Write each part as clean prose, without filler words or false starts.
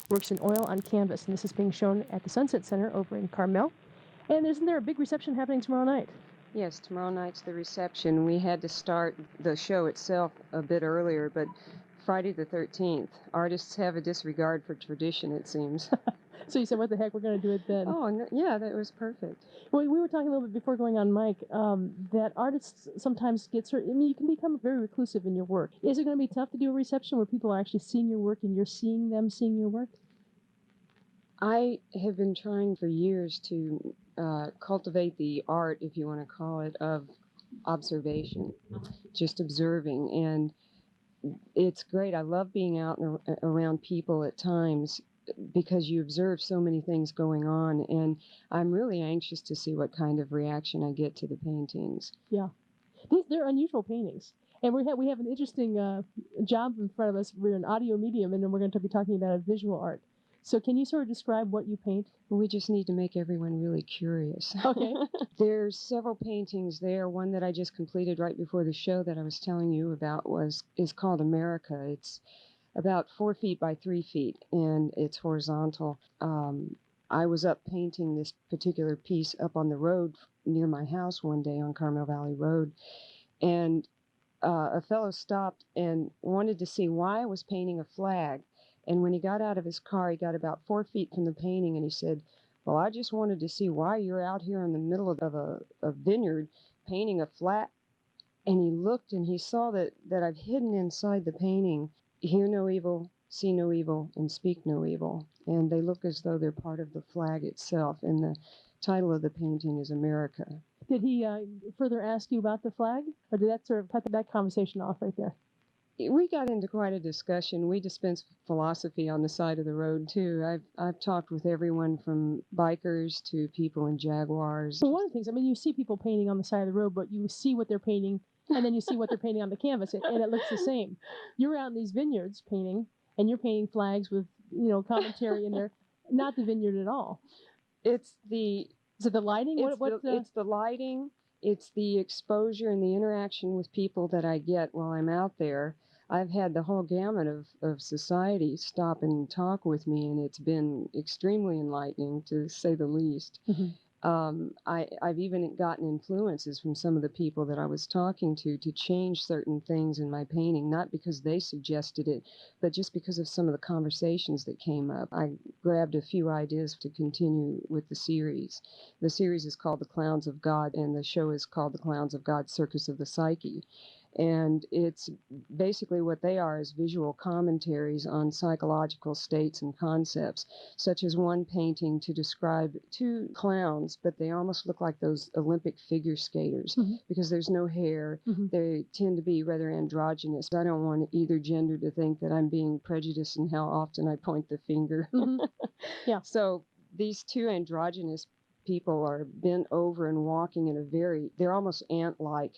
works in oil on canvas, and this is being shown at the Sunset Center over in Carmel. And isn't there a big reception happening tomorrow night? Yes, tomorrow night's the reception. We had to start the show itself a bit earlier, but Friday the 13th. Artists have a disregard for tradition, it seems. So you said, what the heck, we're going to do it then. Oh, no, yeah, that was perfect. Well, we were talking a little bit before going on mic that artists sometimes get certain, I mean, you can become very reclusive in your work. Is it going to be tough to do a reception where people are actually seeing your work and you're seeing them seeing your work? I have been trying for years to cultivate the art, if you want to call it, of observation, just observing. And it's great. I love being out and around people at times because you observe so many things going on, and I'm really anxious to see what kind of reaction I get to the paintings. Yeah. They're unusual paintings. And we have an interesting job in front of us. We're an audio medium, and then we're going to be talking about visual art. So can you sort of describe what you paint? We just need to make everyone really curious. Okay. There's several paintings there. One that I just completed right before the show that I was telling you about is called America. It's about 4 feet by 3 feet, and it's horizontal. I was up painting this particular piece up on the road near my house one day on Carmel Valley Road, and a fellow stopped and wanted to see why I was painting a flag. And when he got out of his car, he got about 4 feet from the painting, and he said, "Well, I just wanted to see why you're out here in the middle of a vineyard painting a flag." And he looked and he saw that I've hidden inside the painting, "Hear no evil, see no evil, and speak no evil." And they look as though they're part of the flag itself. And the title of the painting is America. Did he further ask you about the flag? Or did that sort of cut that conversation off right there? We got into quite a discussion. We dispense philosophy on the side of the road, too. I've talked with everyone from bikers to people in Jaguars. Well, one of the things, I mean, you see people painting on the side of the road, but you see what they're painting, and then you see what they're painting on the canvas, and it looks the same. You're out in these vineyards painting, and you're painting flags with, commentary in there. Not the vineyard at all. Is it the lighting? It's the lighting. It's the exposure and the interaction with people that I get while I'm out there. I've had the whole gamut of society stop and talk with me, and it's been extremely enlightening, to say the least. Mm-hmm. I've even gotten influences from some of the people that I was talking to change certain things in my painting, not because they suggested it, but just because of some of the conversations that came up. I grabbed a few ideas to continue with the series. The series is called The Clowns of God, and the show is called The Clowns of God Circus of the Psyche. And it's basically what they are is visual commentaries on psychological states and concepts, such as one painting to describe two clowns, but they almost look like those Olympic figure skaters Mm-hmm. because there's no hair. Mm-hmm. They tend to be rather androgynous. I don't want either gender to think that I'm being prejudiced in how often I point the finger. Mm-hmm. Yeah. So these two androgynous people are bent over and walking in they're almost ant-like,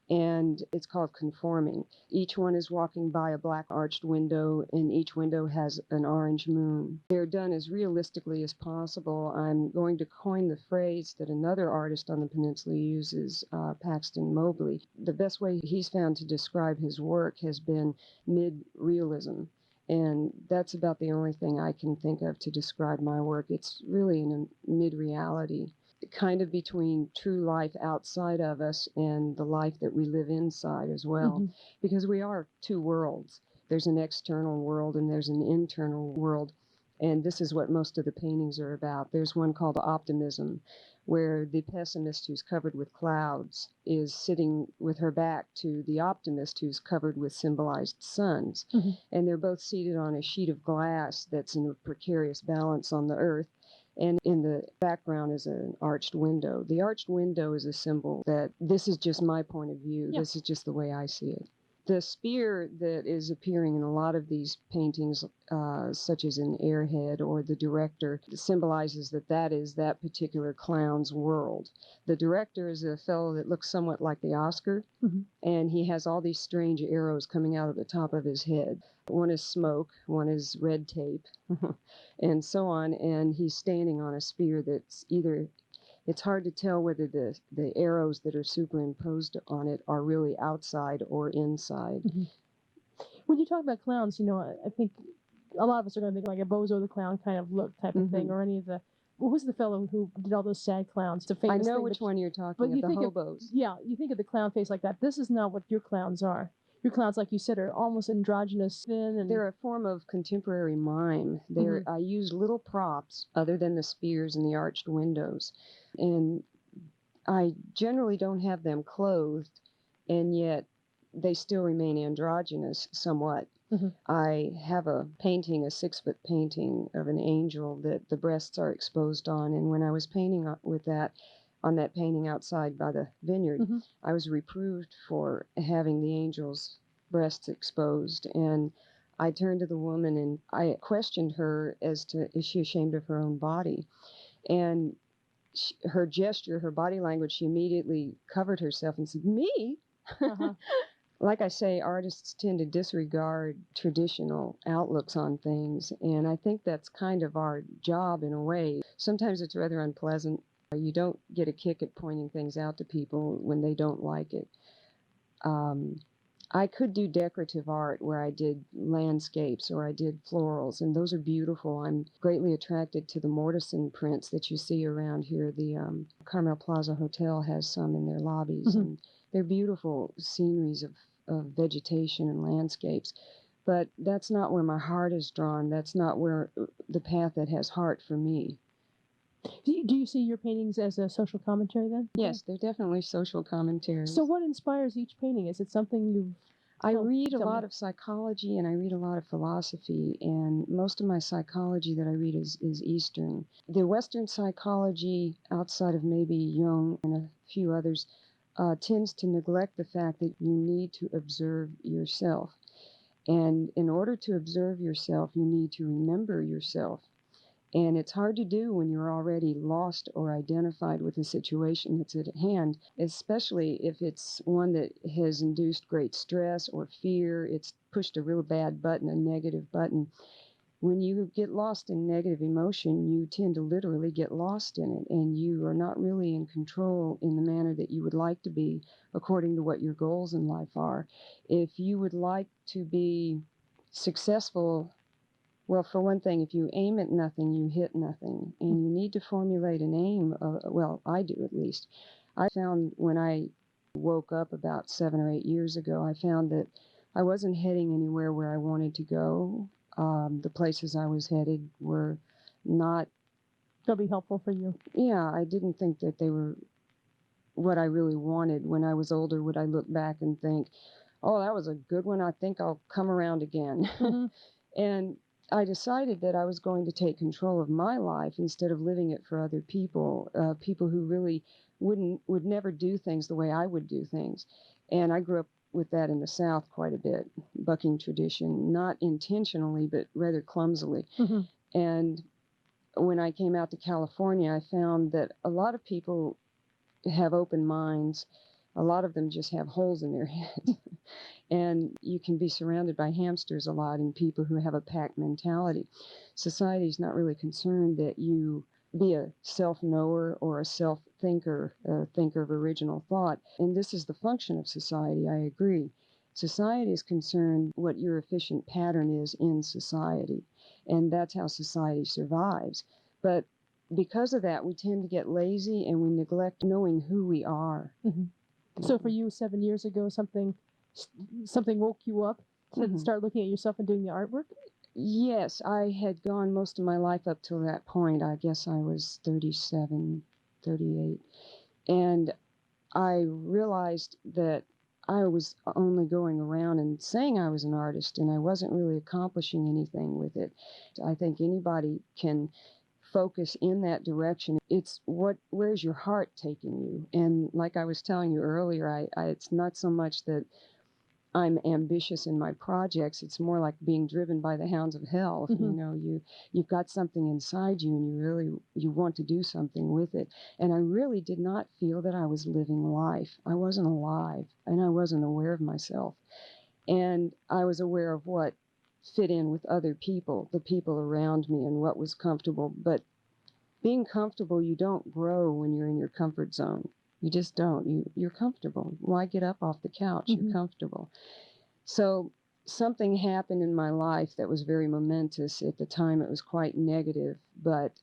and it's called conforming. Each one is walking by a black arched window, and each window has an orange moon. They're done as realistically as possible. I'm going to coin the phrase that another artist on the peninsula uses, Paxton Mobley. The best way he's found to describe his work has been mid-realism. And that's about the only thing I can think of to describe my work. It's really in a mid-reality, kind of between true life outside of us and the life that we live inside as well. Mm-hmm. Because we are two worlds. There's an external world and there's an internal world. And this is what most of the paintings are about. There's one called Optimism, where the pessimist who's covered with clouds is sitting with her back to the optimist who's covered with symbolized suns. Mm-hmm. And they're both seated on a sheet of glass that's in a precarious balance on the earth. And in the background is an arched window. The arched window is a symbol that this is just my point of view. Yeah. This is just the way I see it. The spear that is appearing in a lot of these paintings, such as in Airhead or The Director, symbolizes that is that particular clown's world. The director is a fellow that looks somewhat like the Oscar, Mm-hmm. and he has all these strange arrows coming out of the top of his head. One is smoke, one is red tape, and so on, and he's standing on a spear that's it's hard to tell whether the arrows that are superimposed on it are really outside or inside. Mm-hmm. When you talk about clowns, I think a lot of us are going to think like a Bozo the Clown kind of look type of thing, or any of the, what was the fellow who did all those sad clowns? The I famous know thing, which one you're talking but about, you the think hobos. you think of the clown face like that. This is not what your clowns are. Your clowns, like you said, are almost androgynous, thin, and They're a form of contemporary mime. I use little props other than the spears and the arched windows. And I generally don't have them clothed, and yet they still remain androgynous somewhat. I have a painting, a 6-foot painting of an angel that the breasts are exposed on. And when I was painting with that, on that painting outside by the vineyard, I was reproved for having the angel's breasts exposed. And I turned to the woman and I questioned her as to, is she ashamed of her own body? And her gesture, her body language, she immediately covered herself and said, "Me?" Like I say, artists tend to disregard traditional outlooks on things, and I think that's kind of our job in a way. Sometimes it's rather unpleasant. You don't get a kick at pointing things out to people when they don't like it. I could do decorative art where I did landscapes or I did florals, and those are beautiful. I'm greatly attracted to the Mortison prints that you see around here. The Carmel Plaza Hotel has some in their lobbies, and they're beautiful sceneries of vegetation and landscapes. But that's not where my heart is drawn. That's not where the path that has heart for me. Do you see your paintings as a social commentary then? Yes, they're definitely social commentaries. So what inspires each painting? Is it something you've... I read a lot of psychology and I read a lot of philosophy, and most of my psychology that I read is Eastern. The Western psychology, outside of maybe Jung and a few others, tends to neglect the fact that you need to observe yourself. And in order to observe yourself, you need to remember yourself. And it's hard to do when you're already lost or identified with the situation that's at hand, especially if it's one that has induced great stress or fear. It's pushed a real bad button, a negative button. When you get lost in negative emotion, you tend to literally get lost in it, and you are not really in control in the manner that you would like to be according to what your goals in life are. If you would like to be successful, well, for one thing, if you aim at nothing, you hit nothing. And you need to formulate an aim. Well, I do at least. I found when I woke up about 7 or 8 years ago, I found that I wasn't heading anywhere where I wanted to go. The places I was headed were not... They'll be helpful for you. Yeah, I didn't think that they were what I really wanted. When I was older, would I look back and think, oh, that was a good one. I think I'll come around again. And I decided that I was going to take control of my life instead of living it for other people, people who really would never do things the way I would do things. And I grew up with that in the South quite a bit, bucking tradition, not intentionally, but rather clumsily. And when I came out to California, I found that a lot of people have open minds. A lot of them just have holes in their head. And you can be surrounded by hamsters a lot and people who have a pack mentality. Society is not really concerned that you be a self-knower or a self-thinker, a thinker of original thought. And this is the function of society, I agree. Society is concerned what your efficient pattern is in society. And that's how society survives. But because of that, we tend to get lazy and we neglect knowing who we are. So for you, 7 years ago, something woke you up to start looking at yourself and doing the artwork? Yes, I had gone most of my life up till that point. I guess I was 37, 38. And I realized that I was only going around and saying I was an artist, and I wasn't really accomplishing anything with it. I think anybody can focus in that direction. It's where's your heart taking you? And like I was telling you earlier, it's not so much that I'm ambitious in my projects. It's more like being driven by the hounds of hell. You know, you've got something inside you and you want to do something with it. And I really did not feel that I was living life. I wasn't alive and I wasn't aware of myself. And I was aware of what fit in with other people, the people around me, and what was comfortable. But being comfortable, you don't grow when you're in your comfort zone. You just don't. You're comfortable. Why get up off the couch? You're comfortable. So something happened in my life that was very momentous. At the time, it was quite negative, but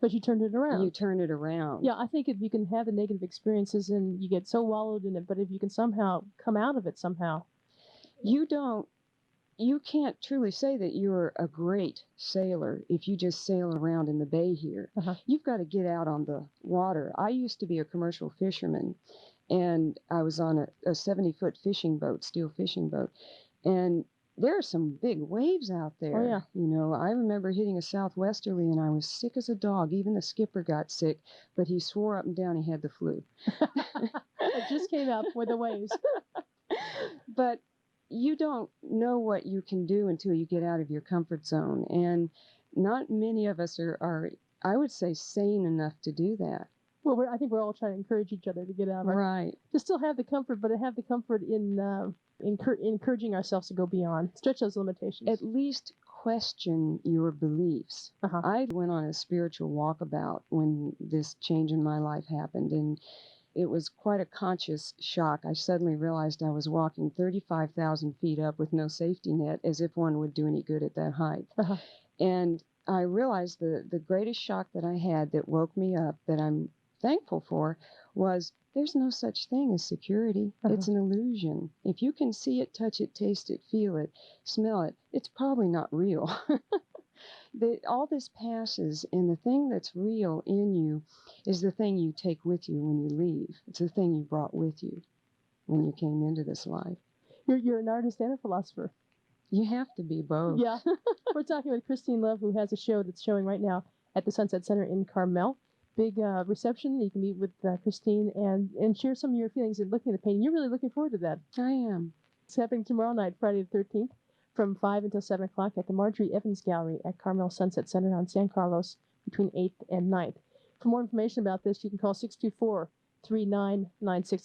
you turned it around. you turn it around. Yeah, I think if you can have the negative experiences and you get so wallowed in it, but if you can somehow come out of it somehow. You can't truly say that you're a great sailor if you just sail around in the bay here. You've got to get out on the water. I used to be a commercial fisherman, and I was on a 70-foot fishing boat, steel fishing boat, and there are some big waves out there. Oh, yeah. You know, I remember hitting a southwesterly, and I was sick as a dog. Even the skipper got sick, but he swore up and down he had the flu. It just came out with the waves. But you don't know what you can do until you get out of your comfort zone. And not many of us are I would say, sane enough to do that. Well, I think we're all trying to encourage each other to get out of our... Right. To still have the comfort, but to have the comfort in encouraging ourselves to go beyond, stretch those limitations. At least question your beliefs. I went on a spiritual walkabout when this change in my life happened, and it was quite a conscious shock. I suddenly realized I was walking 35,000 feet up with no safety net, as if one would do any good at that height. And I realized the greatest shock that I had that woke me up, that I'm thankful for, was there's no such thing as security. It's an illusion. If you can see it, touch it, taste it, feel it, smell it, it's probably not real. All this passes, and the thing that's real in you is the thing you take with you when you leave. It's the thing you brought with you when you came into this life. You're an artist and a philosopher. You have to be both. Yeah. We're talking with C.Love, who has a show that's showing right now at the Sunset Center in Carmel. Big reception. You can meet with Christine and share some of your feelings in looking at the painting. You're really looking forward to that. I am. It's happening tomorrow night, Friday the 13th, from 5 until 7 o'clock at the Marjorie Evans Gallery at Carmel Sunset Center on San Carlos between 8th and 9th. For more information about this, you can call 624-3996.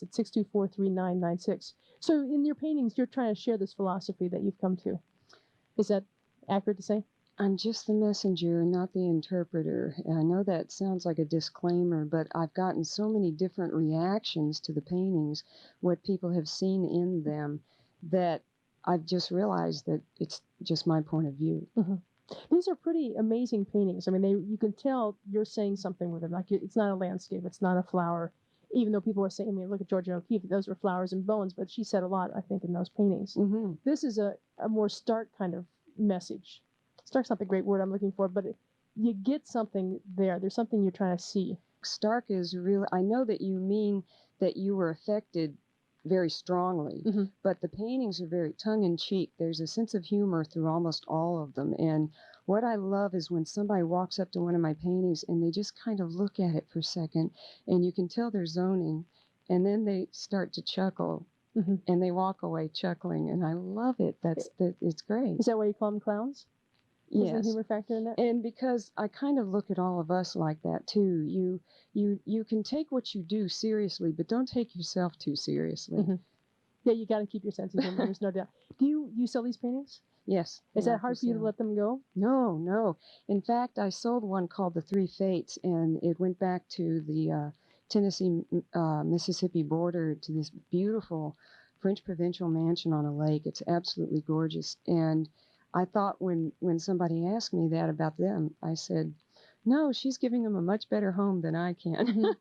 It's 624-3996. So in your paintings, you're trying to share this philosophy that you've come to. Is that accurate to say? I'm just the messenger, not the interpreter. I know that sounds like a disclaimer, but I've gotten so many different reactions to the paintings, what people have seen in them, that I've just realized that it's just my point of view. These are pretty amazing paintings. I mean, you can tell you're saying something with them. Like, it's not a landscape, it's not a flower. Even though people are saying, I mean, look at Georgia O'Keeffe, those were flowers and bones, but she said a lot, I think, in those paintings. This is a more stark kind of message. Stark's not the great word I'm looking for, but you get something there. There's something you're trying to see. Stark is really, I know that you mean that you were affected very strongly, but the paintings are very tongue-in-cheek. There's a sense of humor through almost all of them. And what I love is when somebody walks up to one of my paintings and they just kind of look at it for a second, and you can tell they're zoning, and then they start to chuckle, and they walk away chuckling, and I love it. It's great. Is that why you call them clowns? Yes. Is there a humor factor in that? And because I kind of look at all of us like that too. You can take what you do seriously, but don't take yourself too seriously. Yeah, you got to keep your sense of humor. There's no doubt. Do you sell these paintings? Yes. Is that hard for you to let them go? No. In fact, I sold one called The Three Fates, and it went back to the Tennessee-Mississippi border, to this beautiful French provincial mansion on a lake. It's absolutely gorgeous. And I thought when somebody asked me that about them, I said, no, she's giving them a much better home than I can.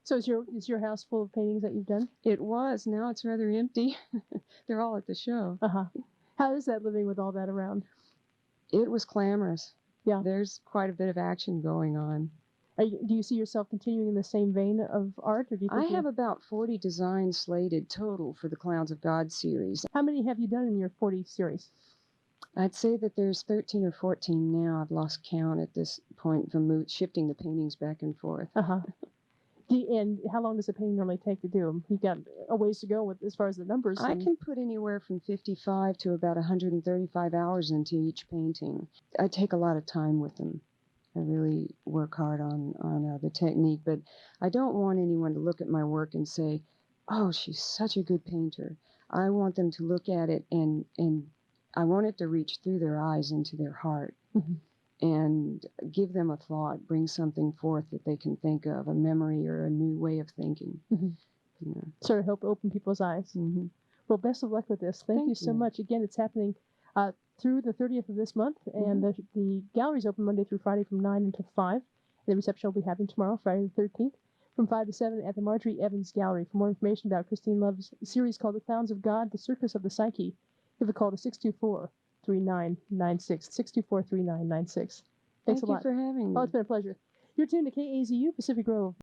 So is your house full of paintings that you've done? It was. Now it's rather empty. They're all at the show. How is that, living with all that around? It was clamorous. Yeah. There's quite a bit of action going on. Do you see yourself continuing in the same vein of art? Or do you think I have about 40 designs slated total for the Clowns of God series. How many have you done in your 40 series? I'd say that there's 13 or 14 now. I've lost count at this point from shifting the paintings back and forth. And how long does a painting normally take to do? You've got a ways to go with as far as the numbers. I can put anywhere from 55 to about 135 hours into each painting. I take a lot of time with them. I really work hard on the technique, but I don't want anyone to look at my work and say, oh, she's such a good painter. I want them to look at it and I want it to reach through their eyes into their heart and give them a thought, bring something forth that they can think of, a memory or a new way of thinking. Sort of help open people's eyes. Well, best of luck with this. Thank you so much. Again, it's happening through the 30th of this month, and the gallery's open Monday through Friday from 9 until 5. The reception will be happening tomorrow, Friday the 13th, from 5 to 7 at the Marjorie Evans Gallery. For more information about Christine Love's series called The Clowns of God, The Circus of the Psyche, give a call to 624-3996, 624-3996. Thanks a lot. Thank you for having me. Oh, it's been a pleasure. You're tuned to KAZU Pacific Grove.